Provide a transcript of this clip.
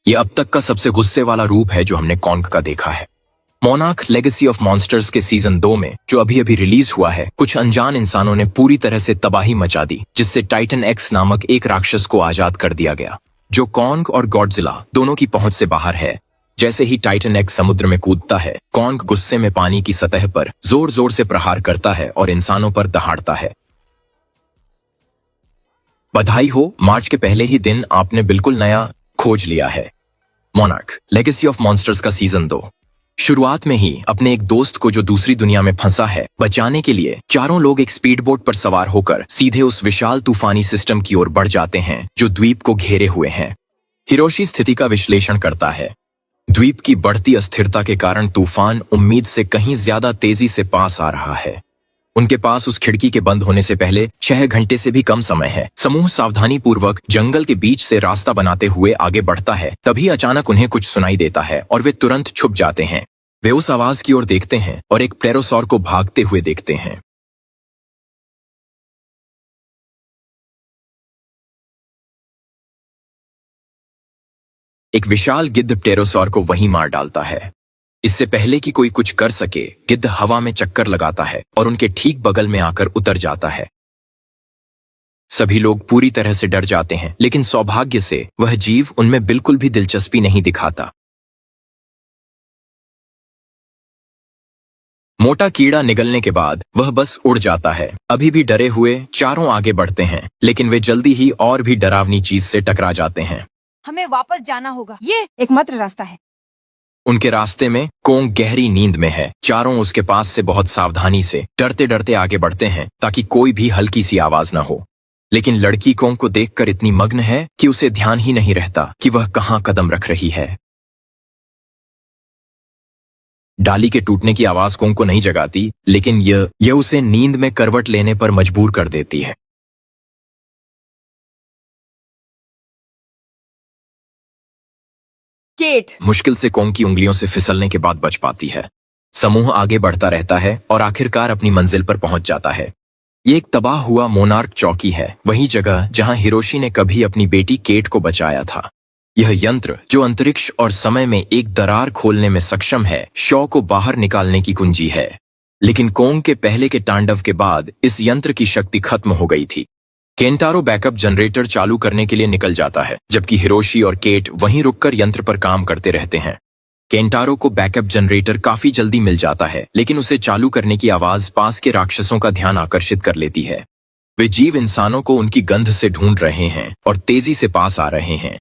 ये अब तक का सबसे गुस्से वाला रूप है जो हमने कॉन्ग का देखा है। मोनार्क लेगेसी ऑफ मॉन्स्टर्स के सीजन 2 में, जो अभी अभी रिलीज हुआ है, कुछ अनजान इंसानों ने पूरी तरह से तबाही मचा दी, जिससे टाइटन एक्स नामक एक राक्षस को आजाद कर दिया गया, जो कॉन्ग और गॉडजिला दोनों की पहुंच से बाहर है। जैसे ही टाइटन एक्स समुद्र में कूदता है, कॉन्ग गुस्से में पानी की सतह पर जोर जोर से प्रहार करता है और इंसानों पर दहाड़ता है। बधाई हो, मार्च के पहले ही दिन आपने बिल्कुल नया खोज लिया है। मोनार्क लेगेसी ऑफ मॉन्स्टर्स का सीजन 2। शुरुआत में ही अपने एक दोस्त को जो दूसरी दुनिया में फंसा है बचाने के लिए चारों लोग एक स्पीड बोट पर सवार होकर सीधे उस विशाल तूफानी सिस्टम की ओर बढ़ जाते हैं जो द्वीप को घेरे हुए हैं। हिरोशी स्थिति का विश्लेषण करता है। द्वीप की बढ़ती अस्थिरता के कारण तूफान उम्मीद से कहीं ज्यादा तेजी से पास आ रहा है। उनके पास उस खिड़की के बंद होने से पहले 6 घंटे से भी कम समय है। समूह सावधानी पूर्वक जंगल के बीच से रास्ता बनाते हुए आगे बढ़ता है। तभी अचानक उन्हें कुछ सुनाई देता है और वे तुरंत छुप जाते हैं। वे उस आवाज की ओर देखते हैं और एक प्लेरोसॉर को भागते हुए देखते हैं। एक विशाल गिद्ध प्टेरोसॉर को वहीं मार डालता है। इससे पहले कि कोई कुछ कर सके, गिद्ध हवा में चक्कर लगाता है और उनके ठीक बगल में आकर उतर जाता है। सभी लोग पूरी तरह से डर जाते हैं, लेकिन सौभाग्य से वह जीव उनमें बिल्कुल भी दिलचस्पी नहीं दिखाता। मोटा कीड़ा निगलने के बाद वह बस उड़ जाता है। अभी भी डरे हुए चारों आगे बढ़ते हैं, लेकिन वे जल्दी ही और भी डरावनी चीज से टकरा जाते हैं। हमें वापस जाना होगा, ये एकमात्र रास्ता है। उनके रास्ते में कोंग गहरी नींद में है। चारों उसके पास से बहुत सावधानी से डरते डरते आगे बढ़ते हैं ताकि कोई भी हल्की सी आवाज न हो। लेकिन लड़की कोंग को देखकर इतनी मग्न है कि उसे ध्यान ही नहीं रहता कि वह कहां कदम रख रही है। डाली के टूटने की आवाज कोंग को नहीं जगाती, लेकिन यह उसे नींद में करवट लेने पर मजबूर कर देती है। केट मुश्किल से कोंग की उंगलियों से फिसलने के बाद बच पाती है। समूह आगे बढ़ता रहता है और आखिरकार अपनी मंजिल पर पहुंच जाता है। ये एक तबाह हुआ मोनार्क चौकी है, वही जगह जहां हिरोशी ने कभी अपनी बेटी केट को बचाया था। यह यंत्र, जो अंतरिक्ष और समय में एक दरार खोलने में सक्षम है, शॉ को बाहर निकालने की कुंजी है। लेकिन कोंग के पहले के तांडव के बाद इस यंत्र की शक्ति खत्म हो गई थी। केंटारो बैकअप जनरेटर चालू करने के लिए निकल जाता है, जबकि हिरोशी और केट वहीं रुककर यंत्र पर काम करते रहते हैं। केंटारो को बैकअप जनरेटर काफी जल्दी मिल जाता है, लेकिन उसे चालू करने की आवाज पास के राक्षसों का ध्यान आकर्षित कर लेती है। वे जीव इंसानों को उनकी गंध से ढूंढ रहे हैं और तेजी से पास आ रहे हैं।